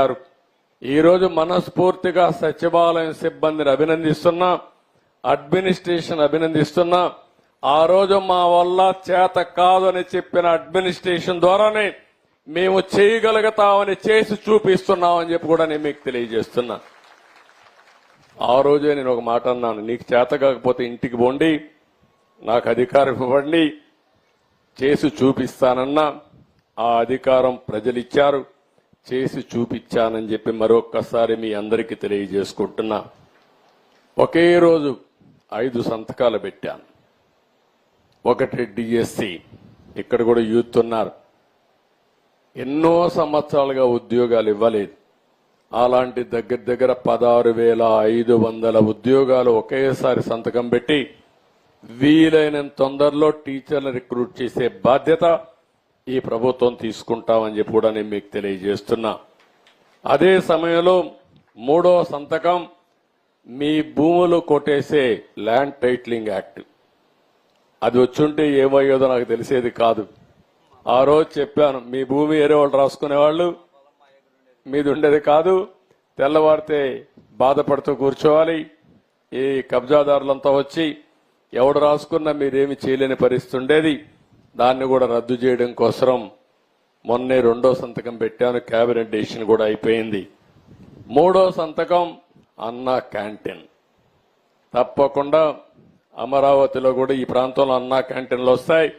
ఈ రోజు మనస్ఫూర్తిగా సచివాలయం సిబ్బందిని అభినందిస్తున్నా, అడ్మినిస్ట్రేషన్ అభినందిస్తున్నా. ఆ రోజు మా వల్ల చేత కాదని చెప్పిన అడ్మినిస్ట్రేషన్ ద్వారానే మేము చేయగలుగుతామని చేసి చూపిస్తున్నామని చెప్పి కూడా నేను మీకు తెలియజేస్తున్నా. ఆ రోజే నేను ఒక మాట అన్నాను, నీకు చేత కాకపోతే ఇంటికి పోండి, నాకు అధికారం ఇవ్వండి, చేసి చూపిస్తానన్నా. ఆ అధికారం ప్రజలిచ్చారు, చేసి చూపించానని చెప్పి మరొక్కసారి మీ అందరికీ తెలియజేసుకుంటున్నా. ఒకే రోజు 5 సంతకాలు పెట్టాను. ఒకటి డిఎస్సి, ఇక్కడ కూడా యూత్ ఉన్నారు, ఎన్నో సంవత్సరాలుగా ఉద్యోగాలు ఇవ్వలేదు. అలాంటి దగ్గర 16,500 ఉద్యోగాలు ఒకేసారి సంతకం పెట్టి వీలైనంత తొందరలో టీచర్లు రిక్రూట్ చేసే బాధ్యత ఈ ప్రభుత్వం తీసుకుంటామని చెప్పి కూడా నేను మీకు తెలియజేస్తున్నా. అదే సమయంలో 3వ సంతకం మీ భూములు కొట్టేసే ల్యాండ్ టైటిలింగ్ యాక్ట్. అది వచ్చుంటే ఏమయ్యేదో నాకు తెలిసేది కాదు. ఆ రోజు చెప్పాను, మీ భూమి వేరే వాళ్ళు రాసుకునేవాళ్ళు, మీది ఉండేది కాదు, తెల్లవారితే బాధపడుతూ కూర్చోవాలి. ఈ కబ్జాదారులంతా వచ్చి ఎవడు రాసుకున్నా మీరేమి చేయలేని పరిస్థితి ఉండేది. దాన్ని కూడా రద్దు చేయడం కోసం మొన్నే 2వ సంతకం పెట్టాను. కేబినెట్ డెసిషన్ కూడా అయిపోయింది. 3వ సంతకం అన్నా క్యాంటీన్. తప్పకుండా అమరావతిలో కూడా ఈ ప్రాంతంలో అన్నా క్యాంటీన్లు వస్తాయి.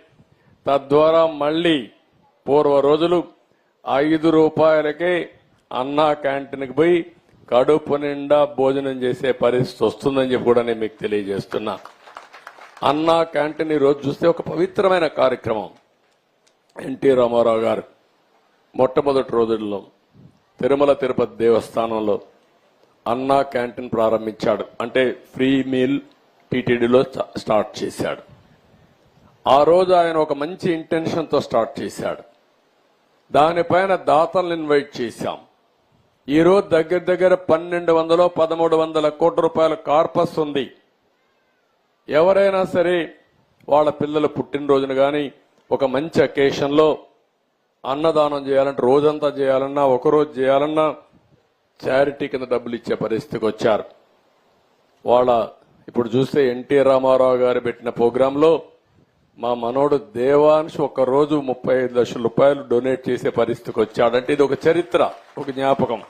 తద్వారా మళ్లీ పూర్వ రోజులు 5 రూపాయలకే అన్నా క్యాంటీన్కి పోయి కడుపు నిండా భోజనం చేసే పరిస్థితి వస్తుందని చెప్పి కూడా నేను మీకు తెలియజేస్తున్నా. అన్నా క్యాంటీన్ ఈ రోజు చూస్తే ఒక పవిత్రమైన కార్యక్రమం. ఎన్టీ రామారావు గారు మొట్టమొదటి రోజుల్లో తిరుమల తిరుపతి దేవస్థానంలో అన్నా క్యాంటీన్ ప్రారంభించాడు. అంటే ఫ్రీ మీల్ టీటీడీలో స్టార్ట్ చేశాడు. ఆ రోజు ఆయన ఒక మంచి ఇంటెన్షన్తో స్టార్ట్ చేశాడు. దానిపైన దాతలను ఇన్వైట్ చేశాం. ఈ రోజు దగ్గర 1,200-1,300 కోట్ల రూపాయల కార్పస్ ఉంది. ఎవరైనా సరే వాళ్ళ పిల్లల పుట్టినరోజున కానీ ఒక మంచి అకేషన్లో అన్నదానం చేయాలంటే రోజంతా చేయాలన్నా ఒకరోజు చేయాలన్నా చారిటీ కింద డబ్బులు ఇచ్చే పరిస్థితికి వచ్చారు. ఇప్పుడు చూస్తే ఎన్టీ రామారావు గారు పెట్టిన ప్రోగ్రాంలో మా మనోడు దేవాంశ్ ఒక రోజు 35 లక్షల రూపాయలు డొనేట్ చేసే పరిస్థితికి వచ్చాడంటే ఇది ఒక చరిత్ర, ఒక జ్ఞాపకం.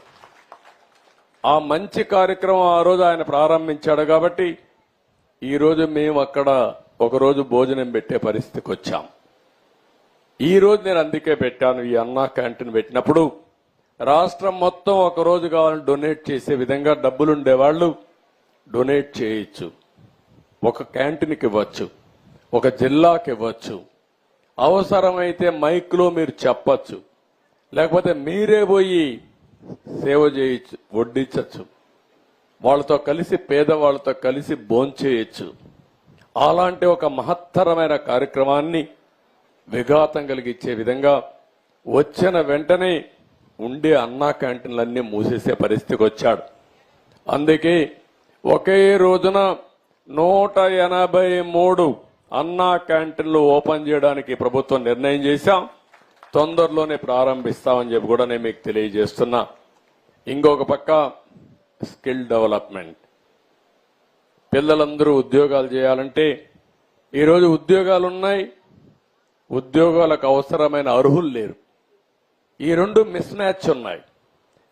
ఆ మంచి కార్యక్రమం ఆ రోజు ఆయన ప్రారంభించాడు కాబట్టి ఈ రోజు మేము అక్కడ ఒకరోజు భోజనం పెట్టే పరిస్థితికి వచ్చాం. ఈ రోజు నేను అందుకే పెట్టాను, ఈ అన్నా క్యాంటీన్ పెట్టినప్పుడు రాష్ట్రం మొత్తం ఒక రోజు కావాలని డొనేట్ చేసే విధంగా డబ్బులుండేవాళ్లు డొనేట్ చేయొచ్చు. ఒక క్యాంటీన్కి ఇవ్వచ్చు, ఒక జిల్లాకి ఇవ్వచ్చు, అవసరమైతే మైక్లో మీరు చెప్పచ్చు, లేకపోతే మీరే పోయి సేవ చేయొచ్చు, వడ్డించచ్చు, వాళ్ళతో కలిసి పేదవాళ్లతో కలిసి భోంచేయచ్చు. అలాంటి ఒక మహత్తరమైన కార్యక్రమాన్ని విఘాతం కలిగించే విధంగా వచ్చిన వెంటనే ఉండే అన్నా క్యాంటీన్లన్నీ మూసేసే పరిస్థితికి వచ్చాడు. అందుకే ఒకే రోజున 183 అన్నా క్యాంటీన్లు ఓపెన్ చేయడానికి ప్రభుత్వం నిర్ణయం చేశాం. తొందరలోనే ప్రారంభిస్తామని చెప్పి కూడా నేను మీకు తెలియజేస్తున్నా. ఇంకొక పక్క స్కిల్ డెవలప్మెంట్. పిల్లలందరూ ఉద్యోగాలు చేయాలంటే ఈరోజు ఉద్యోగాలు ఉన్నాయి, ఉద్యోగాలకు అవసరమైన అర్హులు లేరు. ఈ 2 మిస్ మ్యాచ్ ఉన్నాయి.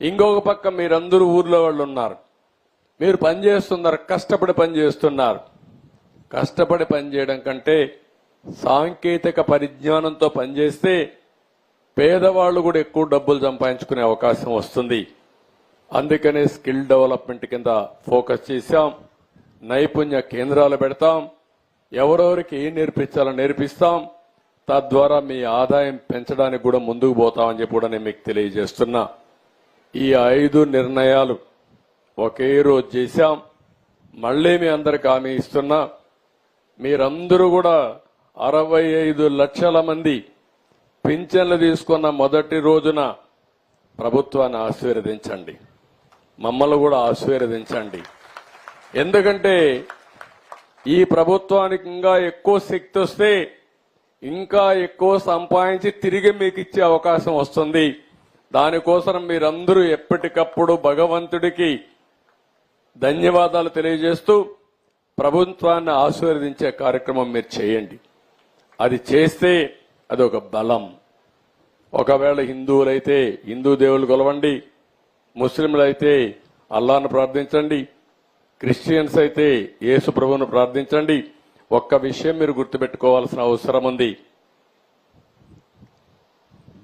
ఇంకొక పక్క మీరందరూ ఊర్లో వాళ్ళు ఉన్నారు, మీరు పనిచేస్తున్నారు, కష్టపడి పనిచేస్తున్నారు. కష్టపడి పనిచేయడం కంటే సాంకేతిక పరిజ్ఞానంతో పనిచేస్తే పేదవాళ్లు కూడా ఎక్కువ డబ్బులు సంపాదించుకునే అవకాశం వస్తుంది. అందుకనే స్కిల్ డెవలప్మెంట్ కింద ఫోకస్ చేశాం. నైపుణ్య కేంద్రాలు పెడతాం, ఎవరెవరికి ఏం నేర్పించాలో నేర్పిస్తాం. తద్వారా మీ ఆదాయం పెంచడానికి కూడా ముందుకు పోతామని చెప్పి కూడా నేను మీకు తెలియజేస్తున్నా. ఈ 5 నిర్ణయాలు ఒకే రోజు చేశాం. మళ్లీ మీ అందరికి హామీ ఇస్తున్నా, మీరందరూ కూడా 65 లక్షల మంది పింఛన్లు తీసుకున్న మొదటి రోజున ప్రభుత్వాన్ని ఆశీర్వదించండి, మమ్మల్ని కూడా ఆశీర్వదించండి. ఎందుకంటే ఈ ప్రభుత్వానికి ఇంకా ఎక్కువ శక్తి వస్తే ఇంకా ఎక్కువ సంపాదించి తిరిగి మీకు ఇచ్చే అవకాశం వస్తుంది. దానికోసం మీరందరూ ఎప్పటికప్పుడు భగవంతుడికి ధన్యవాదాలు తెలియజేస్తూ ప్రభుత్వాన్ని ఆశీర్వదించే కార్యక్రమం మీరు చేయండి. అది చేస్తే అది ఒక బలం. ఒకవేళ హిందువులైతే హిందూ దేవుళ్ళు కొలవండి, ముస్లింలైతే అల్లాను ప్రార్థించండి, క్రిస్టియన్స్ అయితే యేసు ప్రభువును ప్రార్థించండి. ఒక్క విషయం మీరు గుర్తుపెట్టుకోవాల్సిన అవసరం ఉంది.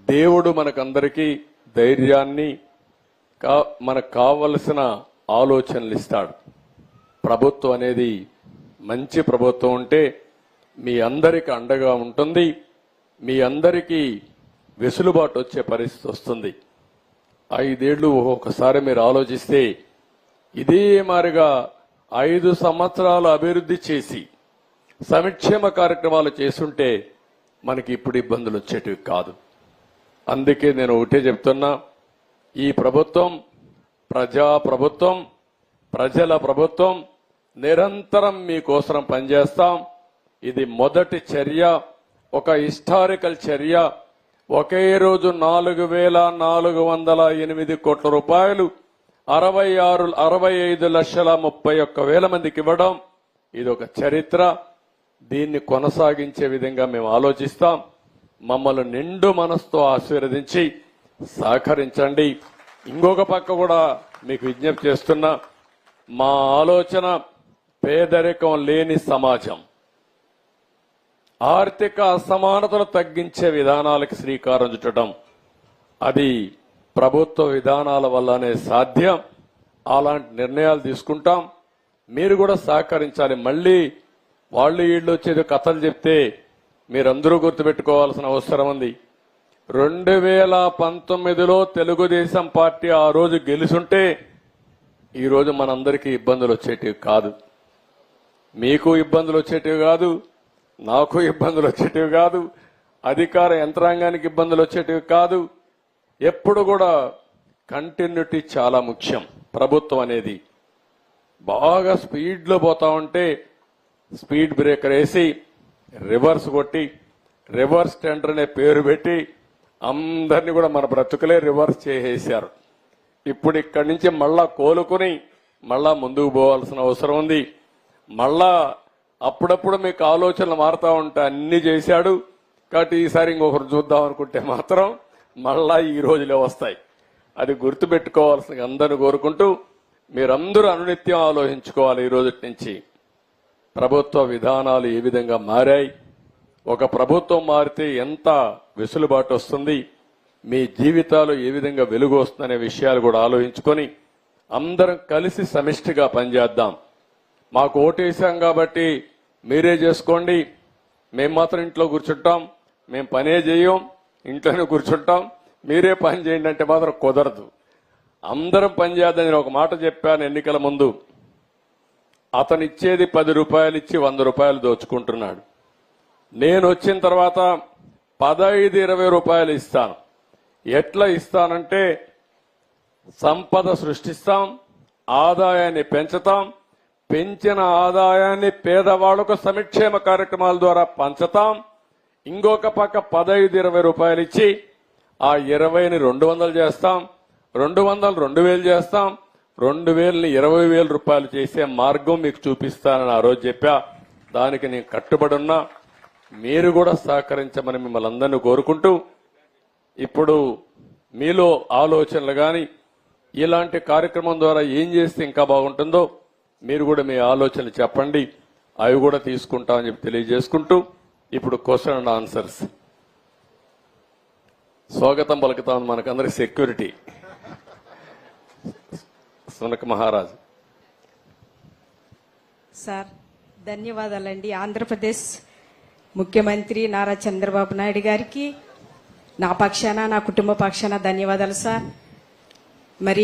దేవుడు మనకందరికీ ధైర్యాన్ని, మనకు కావలసిన ఆలోచనలు ఇస్తాడు. ప్రభుత్వం అనేది మంచి ప్రభుత్వం ఉంటే మీ అందరికి అండగా ఉంటుంది, మీ అందరికీ వెసులుబాటు వచ్చే పరిస్థితి వస్తుంది. 5 ఏళ్లు ఒకసారి మీరు ఆలోచిస్తే ఇదే మారిగా 5 సంవత్సరాలు అభివృద్ధి చేసి సంక్షేమ కార్యక్రమాలు చేస్తుంటే మనకి ఇప్పుడు ఇబ్బందులు వచ్చేటివి కాదు. అందుకే నేను ఒకటే చెప్తున్నా, ఈ ప్రభుత్వం ప్రజా ప్రభుత్వం, ప్రజల ప్రభుత్వం. నిరంతరం మీకోసం పనిచేస్తాం. ఇది మొదటి చర్య, ఒక హిస్టారికల్ చర్య. ఒకే రోజు 4,408 కోట్ల రూపాయలు 65,31,00,000 మందికి ఇవ్వడం ఇది ఒక చరిత్ర. దీన్ని కొనసాగించే విధంగా మేము ఆలోచిస్తాం. మమ్మల్ని నిండు మనసుతో ఆశీర్వదించి సహకరించండి. ఇంకొక పక్క కూడా మీకు విజ్ఞప్తి చేస్తున్నా, మా ఆలోచన పేదరికం లేని సమాజం, ఆర్థిక అసమానతలు తగ్గించే విధానాలకు శ్రీకారం చుట్టడం. అది ప్రభుత్వ విధానాల వల్లనే సాధ్యం. అలాంటి నిర్ణయాలు తీసుకుంటాం. మీరు కూడా సహకరించాలి. మళ్ళీ వాళ్ళు వీళ్ళు వచ్చేది కథలు చెప్తే మీరందరూ గుర్తుపెట్టుకోవాల్సిన అవసరం ఉంది. 2019లో తెలుగుదేశం పార్టీ ఆ రోజు గెలుచుంటే ఈ రోజు మనందరికీ ఇబ్బందులు వచ్చేటివి కాదు, మీకు ఇబ్బందులు వచ్చేటివి కాదు, నాకు ఇబ్బందులు వచ్చేటివి కాదు, అధికార యంత్రాంగానికి ఇబ్బందులు వచ్చేటివి కాదు. ఎప్పుడు కూడా కంటిన్యూటీ చాలా ముఖ్యం. ప్రభుత్వం అనేది బాగా స్పీడ్లో పోతా ఉంటే స్పీడ్ బ్రేకర్ వేసి రివర్స్ కొట్టి రివర్స్ టెండర్ అనే పేరు పెట్టి అందరినీ కూడా మన బ్రతుకులే రివర్స్ చేసేశారు. ఇప్పుడు ఇక్కడి నుంచి మళ్ళా కోలుకుని మళ్ళా ముందుకు పోవాల్సిన అవసరం ఉంది. మళ్ళా అప్పుడప్పుడు మీకు ఆలోచనలు మారుతా ఉంటే అన్ని చేశాడు కాబట్టి ఈసారి ఇంకొకరు చూద్దాం అనుకుంటే మాత్రం మళ్ళా ఈ రోజులే వస్తాయి. అది గుర్తుపెట్టుకోవాల్సిన అందరిని కోరుకుంటూ మీరందరూ అనునిత్యం ఆలోచించుకోవాలి. ఈ రోజు నుంచి ప్రభుత్వ విధానాలు ఏ విధంగా మారాయి, ఒక ప్రభుత్వం మారితే ఎంత వెసులుబాటు వస్తుంది, మీ జీవితాలు ఏ విధంగా వెలుగు వస్తుందనే విషయాలు కూడా ఆలోచించుకొని అందరం కలిసి సమిష్టిగా పనిచేద్దాం. మాకు ఓటేసాం కాబట్టి మీరే చేసుకోండి, మేము మాత్రం ఇంట్లో కూర్చుంటాం, మేము పనే చేయం, ఇంట్లోనే కూర్చుంటాం, మీరే పని చేయండి అంటే మాత్రం కుదరదు. అందరం పని చేద్దాం. నేను ఒక మాట చెప్పాను ఎన్నికల ముందు, అతను ఇచ్చేది 10 రూపాయలు ఇచ్చి 100 రూపాయలు దోచుకుంటున్నాడు. నేను వచ్చిన తర్వాత 15-20 రూపాయలు ఇస్తాను. ఎట్లా ఇస్తానంటే సంపద సృష్టిస్తాం, ఆదాయాన్ని పెంచుతాం, పెంచిన ఆదాయాన్ని పేదవాళ్లకు సంక్షేమ కార్యక్రమాల ద్వారా పంచుతాం. ఇంకొక పక్క 15-20 రూపాయలు ఇచ్చి ఆ 20ని 200 చేస్తాం, 200 2,000 చేస్తాం, 2,000ని 20,000 రూపాయలు చేసే మార్గం మీకు చూపిస్తానని ఆ రోజు చెప్పా. దానికి నేను కట్టుబడి ఉన్నా. మీరు కూడా సహకరించమని మిమ్మల్ని అందరినీ కోరుకుంటూ, ఇప్పుడు మీలో ఆలోచనలు కానీ ఇలాంటి కార్యక్రమం ద్వారా ఏం చేస్తే ఇంకా బాగుంటుందో మీరు కూడా మీ ఆలోచనలు చెప్పండి, అవి కూడా తీసుకుంటామని చెప్పి తెలియజేసుకుంటూ ఇప్పుడు క్వశ్చన్ అండ్ ఆన్సర్స్. స్వాగతం పలుకుతాం మనకందరికి సెక్యూరిటీ సునక్ మహారాజ్. సార్ ధన్యవాదాలండి. ఆంధ్రప్రదేశ్ ముఖ్యమంత్రి నారా చంద్రబాబు నాయుడు గారికి నా పక్షాన, నా కుటుంబ పక్షాన ధన్యవాదాలు సార్. మరి